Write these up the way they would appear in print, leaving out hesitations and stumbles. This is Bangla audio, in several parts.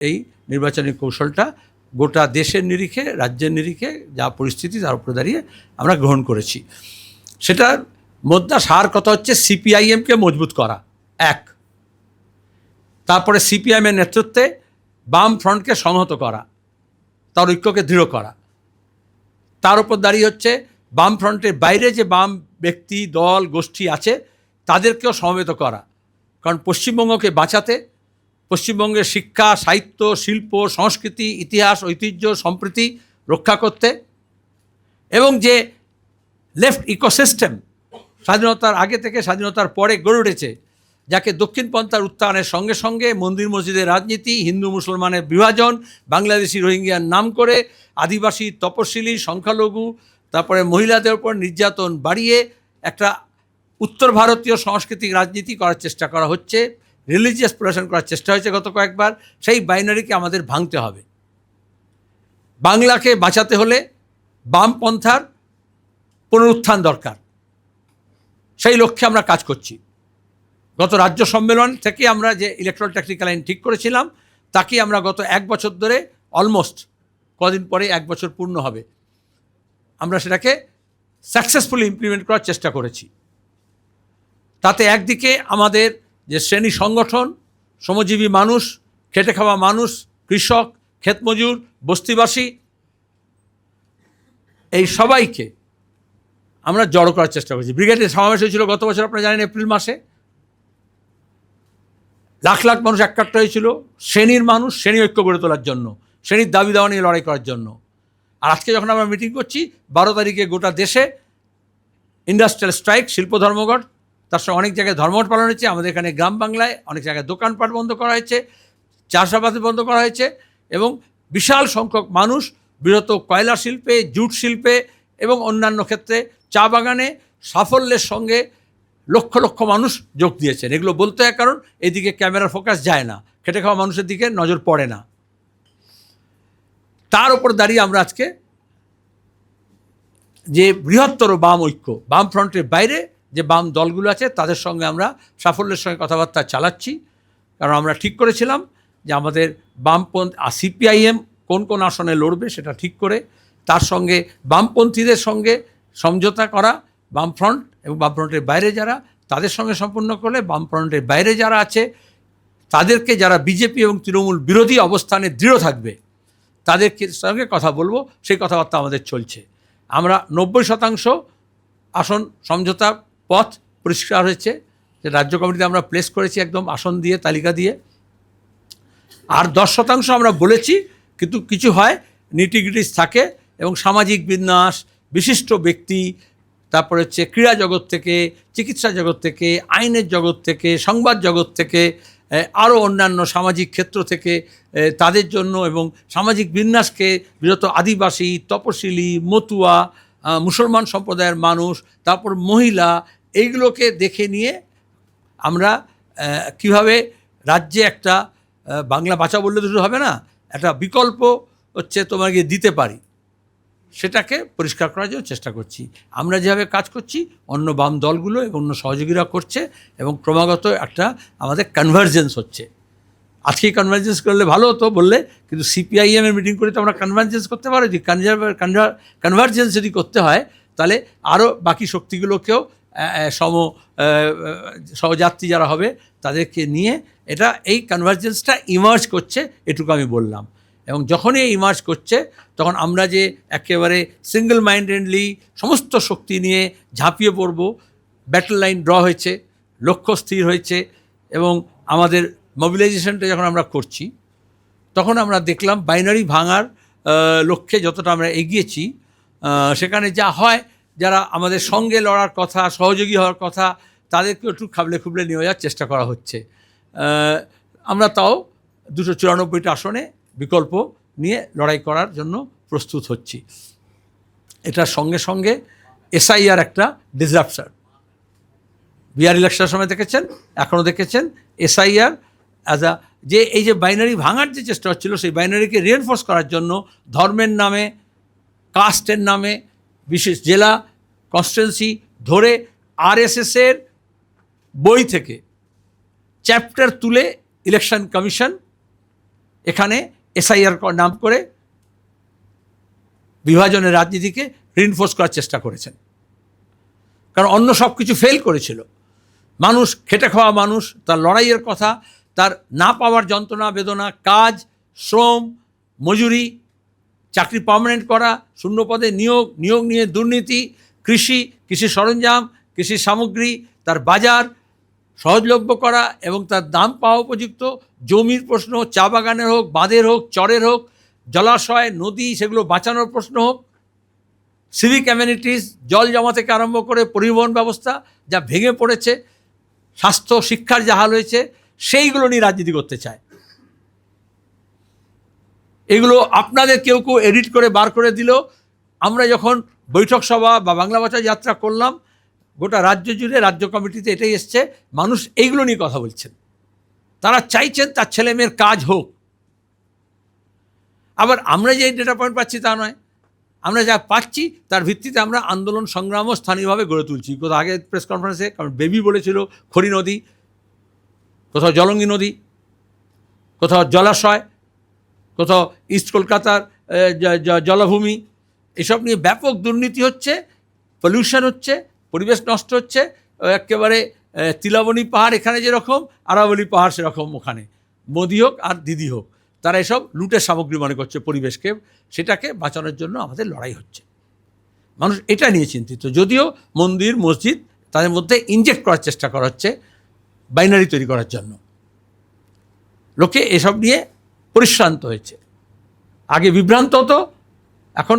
এই নির্বাচনী কৌশলটা গোটা দেশের নিরিখে, রাজ্যের নিরিখে যা পরিস্থিতি তার উপরে দাঁড়িয়ে আমরা গ্রহণ করেছি। সেটার মধ্যে সার কথা হচ্ছে সিপিআইএমকে মজবুত করা, এক। তারপরে সিপিআইএমের নেতৃত্বে বাম ফ্রন্টকে সংহত করা, তার ঐক্যকে দৃঢ় করা। তার উপর দাঁড়িয়ে হচ্ছে বাম ফ্রন্টের বাইরে যে বাম ব্যক্তি, দল, গোষ্ঠী আছে তাদেরকেও সমবেত করা। কারণ পশ্চিমবঙ্গকে বাঁচাতে, পশ্চিমবঙ্গের শিক্ষা, সাহিত্য, শিল্প, সংস্কৃতি, ইতিহাস, ঐতিহ্য, সম্প্রীতি রক্ষা করতে, এবং যে লেফট ইকোসিস্টেম স্বাধীনতার আগে থেকে স্বাধীনতার পরে গড়ে উঠেছে, যাকে দক্ষিণপন্থার উত্থানের সঙ্গে সঙ্গে মন্দির মসজিদের রাজনীতি, হিন্দু মুসলমানের বিভাজন, বাংলাদেশি রোহিঙ্গিয়ার নাম করে আদিবাসী, তপশিলি, সংখ্যালঘু, তারপরে মহিলাদের উপর নির্যাতন বাড়িয়ে একটা উত্তর ভারতীয় সাংস্কৃতিক রাজনীতি করার চেষ্টা করা হচ্ছে, রিলিজিয়াস প্রোটেকশন করার চেষ্টা হয়েছে গত কয়েকবার। সেই বাইনারিকে আমাদের ভাঙতে হবে। বাংলাকে বাঁচাতে হলে বামপন্থার পুনরুত্থান দরকার। সেই লক্ষ্যে আমরা কাজ করছি। গত রাজ্য সম্মেলন থেকে আমরা যে ইলেকট্রাল ট্যাকটিক্যাল আইন ঠিক করেছিলাম, তাকে আমরা গত 1 বছর ধরে, অলমোস্ট কদিন পরে 1 বছর পূর্ণ হবে, আমরা সেটাকে সাকসেসফুলি ইমপ্লিমেন্ট করার চেষ্টা করেছি। তাতে একদিকে আমাদের যে শ্রেণী সংগঠন, শ্রমজীবী মানুষ, খেটে খাওয়া মানুষ, কৃষক, ক্ষেতমজুর, বস্তিবাসী, এই সবাইকে আমরা জড়ো করার চেষ্টা করেছি। ব্রিগেডের সমাবেশ হয়েছিল গত বছর, আপনারা জানেন, এপ্রিল মাসে। লাখ লাখ মানুষ এককাট্টা হয়েছিল শ্রেণীর মানুষ, শ্রেণী ঐক্য গড়ে তোলার জন্য, শ্রেণীর দাবি দাওয়া নিয়ে লড়াই করার জন্য। আর আজকে যখন আমরা মিটিং করছি, 12 তারিখে গোটা দেশে ইন্ডাস্ট্রিয়াল স্ট্রাইক, শিল্প ধর্মঘট, তার সঙ্গে অনেক জায়গায় ধর্মঘট পালন হয়েছে। আমাদের এখানে গ্রাম বাংলায় অনেক জায়গায় দোকানপাট বন্ধ করা হয়েছে, চাষাবাদ বন্ধ করা হয়েছে, এবং বিশাল সংখ্যক মানুষ বৃহৎ কয়লা শিল্পে, জুট শিল্পে এবং অন্যান্য ক্ষেত্রে, চা বাগানে সাফল্যের সঙ্গে লক্ষ লক্ষ মানুষ যোগ দিয়েছেন। এগুলো বলতে হয় কারণ এদিকে ক্যামেরার ফোকাস যায় না, খেটে খাওয়া মানুষের দিকে নজর পড়ে না। তার উপর দাঁড়িয়ে আমরা আজকে যে বৃহত্তর বাম ঐক্য, বাম ফ্রন্টের বাইরে যে বাম দলগুলো আছে তাদের সঙ্গে আমরা সাফল্যের সঙ্গে কথাবার্তা চালাচ্ছি। কারণ আমরা ঠিক করেছিলাম যে আমাদের বামপন্থী সিপিআইএম কোন কোন আসনে লড়বে সেটা ঠিক করে, তার সঙ্গে বামপন্থীদের সঙ্গে সমঝোতা করা, বামফ্রন্ট এবং বামফ্রন্টের বাইরে যারা, তাদের সঙ্গে সম্পূর্ণ করলে বামফ্রন্টের বাইরে যারা আছে তাদেরকে, যারা বিজেপি এবং তৃণমূল বিরোধী অবস্থানে দৃঢ় থাকবে, তাদের সঙ্গে কথা বলবো। সেই কথাবার্তা আমাদের চলছে। আমরা 90% আসন সমঝোতা পথ পরিষ্কার হয়েছে, যে রাজ্য কমিটিতে আমরা প্লেস করেছি একদম আসন দিয়ে, তালিকা দিয়ে। আর 10% আমরা বলেছি, কিন্তু কিছু হয় নিটিগ্রিটিস থাকে, এবং সামাজিক বিন্যাস, বিশিষ্ট ব্যক্তি, তারপরে হচ্ছে ক্রীড়া জগৎ থেকে, চিকিৎসা জগৎ থেকে, আইনের জগৎ থেকে, সংবাদ জগৎ থেকে, আরও অন্যান্য সামাজিক ক্ষেত্র থেকে তাদের জন্য, এবং সামাজিক বিন্যাসকে বিরত আদিবাসী, তপশিলি, মতুয়া, মুসলমান সম্প্রদায়ের মানুষ, তারপর মহিলা, এইগুলোকে দেখে নিয়ে আমরা কিভাবে রাজ্যে একটা বাংলা বাঁচা বললে দুটো হবে না, একটা বিকল্প হচ্ছে তোমাকে দিতে পারি, সেটাকে পরিষ্কার করার জন্য চেষ্টা করছি। আমরা যেভাবে কাজ করছি অন্য বাম দলগুলো এবং অন্য সহযোগীরা করছে, এবং ক্রমাগত একটা আমাদের কনভার্জেন্স হচ্ছে। আজকেই কনভার্জেন্স করলে ভালো হতো বললে, কিন্তু সিপিআইএমের মিটিং করে তো আমরা কনভার্জেন্স করতে পারি। যদি কনভার্জেন্স যদি করতে হয়, তাহলে আরও বাকি শক্তিগুলোকেও সহযাত্রী যারা হবে তাদেরকে নিয়ে এটা, এই কনভার্জেন্সটা ইমার্জ করছে, এটুকু আমি বললাম। এবং যখনই ইমার্জ করছে, তখন আমরা যে একেবারে সিঙ্গল মাইন্ডেডলি সমস্ত শক্তি নিয়ে ঝাঁপিয়ে পড়ব, ব্যাটল লাইন ড্র হয়েছে, লক্ষ্য স্থির হয়েছে, এবং আমাদের মোবিলাইজেশনটা যখন আমরা করছি, তখন আমরা দেখলাম বাইনারি ভাঙার লক্ষ্যে যতটা আমরা এগিয়েছি, সেখানে যা হয়, যারা আমাদের সঙ্গে লড়ার কথা, সহযোগী হওয়ার কথা, তাদেরকে একটু খাবলে খুবলে নিয়ে যাওয়ার চেষ্টা করা হচ্ছে। আমরা তাও 294টা আসনে বিকল্প নিয়ে লড়াই করার জন্য প্রস্তুত হচ্ছি। এটার সঙ্গে সঙ্গে এসআইআর একটা ডিসরাপশন, বিহার ইলেকশনের সময় দেখেছেন, এখনও দেখেছেন, এসআইআর অ্যাজ আ যে এই যে বাইনারি ভাঙার যে চেষ্টা হচ্ছিল, সেই বাইনারিকে রিএনফোর্স করার জন্য ধর্মের নামে, কাস্টের নামে, বিশেষ জেলা কনস্টিটুয়েন্সি ধরে আরএসএসের বই থেকে চ্যাপ্টার তুলে ইলেকশন কমিশন এখানে এসআইআর নাম করে বিভাজনের রাজনীতিকে রিনফোর্স করার চেষ্টা করেছেন। কারণ অন্য সব কিছু ফেল করেছিল। মানুষ, খেটে খাওয়া মানুষ, তার লড়াইয়ের কথা, তার না পাওয়ার যন্ত্রণা বেদনা, কাজ, শ্রম, মজুরি, চাকরি পার্মানেন্ট করা, শূন্য পদে নিয়োগ নিয়ে দুর্নীতি, কৃষি সরঞ্জাম, কৃষি সামগ্রী, তার বাজার সহজলভ্য করা এবং তার দাম পাওয়া উপযুক্ত, জমির প্রশ্ন, চা বাগানের হোক, বাঁধের হোক, চরের হোক, জলাশয়, নদী, সেগুলো বাঁচানোর প্রশ্ন হোক, সিভিক অ্যামেনিটিস, জল জমা থেকে আরম্ভ করে পরিবহন ব্যবস্থা যা ভেঙে পড়েছে, স্বাস্থ্য, শিক্ষার যা হাল হয়েছে, সেইগুলো নিয়ে রাজনীতি করতে চায়। এগুলো আপনাদের কেউ এডিট করে বার করে দিল। আমরা যখন বৈঠক সভা বা বাংলা ভাষা যাত্রা করলাম, গোটা রাজ্য জুড়ে রাজ্য কমিটিতে এটাই এসছে, মানুষ এইগুলো নিয়ে কথা বলছেন। তারা চাইছেন তার ছেলে মেয়ের কাজ হোক। আবার আমরা যে ডেটা পয়েন্ট পাচ্ছি তা নয়, আমরা যা পাচ্ছি তার ভিত্তিতে আমরা আন্দোলন সংগ্রামও স্থানীয়ভাবে গড়ে তুলছি। কোথাও আগে প্রেস কনফারেন্সে কারণ বেবি বলেছিল খড়ি নদী, কোথাও জলঙ্গি নদী, কোথাও জলাশয়, কোথাও ইস্ট কলকাতার জলাভূমি, এসব নিয়ে ব্যাপক দুর্নীতি হচ্ছে, পলিউশন হচ্ছে, পরিবেশ নষ্ট হচ্ছে। একেবারে তিলাবনী পাহাড় এখানে যেরকম, আরাবলী পাহাড় সেরকম ওখানে, মোদি হোক আর দিদি হোক, তারা এসব লুটের সামগ্রী মনে করছে পরিবেশকে। সেটাকে বাঁচানোর জন্য আমাদের লড়াই হচ্ছে। মানুষ এটা নিয়ে চিন্তিত। যদিও মন্দির মসজিদ তাদের মধ্যে ইনজেক্ট করার চেষ্টা করা হচ্ছে বাইনারি তৈরি করার জন্য। লোকে এসব নিয়ে পরিশ্রান্ত হয়েছে। আগে বিভ্রান্ত হতো, এখন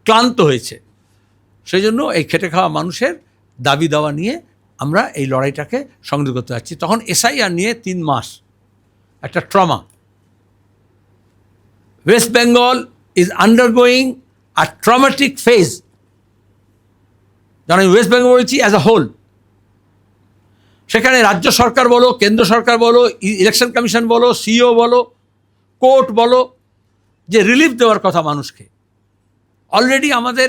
ক্লান্ত হয়েছে। সেই জন্য এই খেটে খাওয়া মানুষের দাবি দাওয়া নিয়ে আমরা এই লড়াইটাকে সংযুক্ত করতে পারছি। তখন এসআইআর নিয়ে 3 মাস একটা trauma. West Bengal is undergoing a traumatic phase. যেন আমি ওয়েস্ট বেঙ্গল বলছি অ্যাজ আ হোল। সেখানে রাজ্য সরকার বলো, কেন্দ্র সরকার বলো, ইলেকশন কমিশন বলো, সিইও বলো, কোর্ট বলো, যে রিলিফ দেওয়ার কথা মানুষকে, অলরেডি আমাদের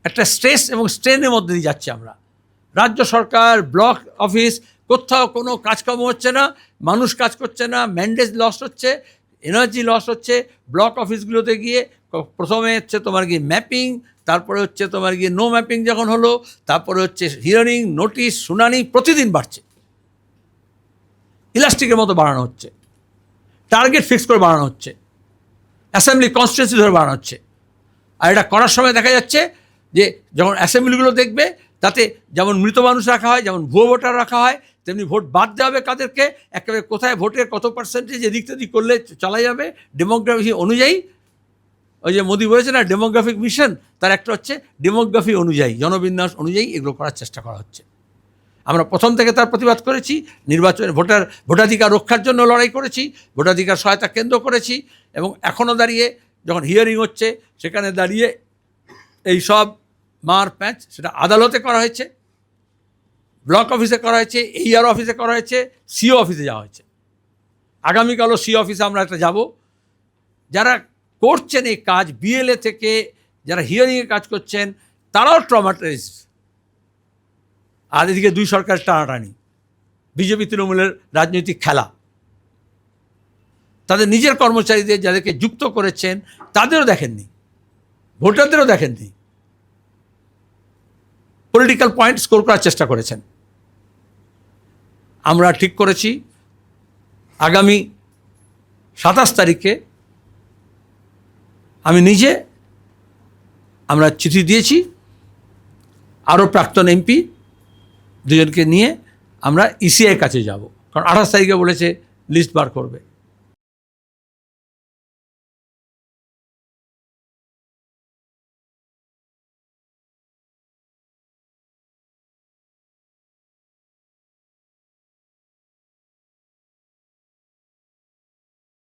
একটা স্ট্রেস এবং স্ট্রেনের মধ্যে দিয়ে যাচ্ছে আমরা। রাজ্য সরকার, ব্লক অফিস, কোথাও কোনো কাজকর্ম হচ্ছে না, মানুষ কাজ করছে না, ম্যান্ডেট লস হচ্ছে, এনার্জি লস হচ্ছে। ব্লক অফিসগুলোতে গিয়ে প্রথমে হচ্ছে তোমার গিয়ে ম্যাপিং, তারপরে হচ্ছে তোমার গিয়ে নো ম্যাপিং যখন হলো, তারপরে হচ্ছে হিয়ারিং, নোটিশ, শুনানি প্রতিদিন বাড়ছে, ইলাস্টিকের মতো বাড়ানো হচ্ছে, টার্গেট ফিক্স করে বাড়ানো হচ্ছে, অ্যাসেম্বলি কনস্টিটিউয়েন্সি ধরে বাড়ানো হচ্ছে। আর এটা করার সময় দেখা যাচ্ছে যে যখন অ্যাসেম্বলিগুলো দেখবে, তাতে যেমন মৃত মানুষ রাখা হয়, যেমন ভুয়ো ভোটার রাখা হয়, তেমনি ভোট বাদ দেওয়া হবে কাদেরকে, একেবারে কোথায় ভোটের কত পার্সেন্টেজ এদিক তেদিক করলে চলা যাবে ডেমোগ্রাফি অনুযায়ী। ওই যে মোদি বলেছে না ডেমোগ্রাফিক মিশন, তার একটা হচ্ছে ডেমোগ্রাফি অনুযায়ী, জনবিন্যাস অনুযায়ী এগুলো করার চেষ্টা করা হচ্ছে। আমরা প্রথম থেকে তার প্রতিবাদ করেছি, নির্বাচনে ভোটাধিকার রক্ষার জন্য লড়াই করেছি, ভোটাধিকার সহায়তা কেন্দ্র করেছি, এবং এখনও দাঁড়িয়ে যখন হিয়ারিং হচ্ছে সেখানে দাঁড়িয়ে এই সব মার প্যাঁচ সেটা আদালতে করা হয়েছে, ব্লক অফিসে করা হয়েছে, এইআর অফিসে করা হয়েছে, সিও অফিসে যাওয়া হয়েছে। আগামীকালও সিও অফিসে আমরা একটা যাব। যারা করছেন এই কাজ, বিএলএ থেকে যারা হিয়ারিংয়ে কাজ করছেন, তারাও ট্রমাটাইজ। আর এদিকে 2 সরকার টানাটানি, বিজেপি তৃণমূলের রাজনৈতিক খেলা। তাদের নিজের কর্মচারীদের যাদেরকে যুক্ত করেছেন তাদেরও দেখেননি, ভোটারদেরও দেখেননি, পলিটিক্যাল পয়েন্ট স্কোর করার চেষ্টা করেছেন। আমরা ঠিক করেছি আগামী 27 তারিখে আমি নিজে, আমরা চিঠি দিয়েছি আরও প্রাক্তন এমপি 2 জনকে নিয়ে আমরা ইসিআইয়ের কাছে যাব। কারণ 28 তারিখে বলেছে লিস্ট বার করবে।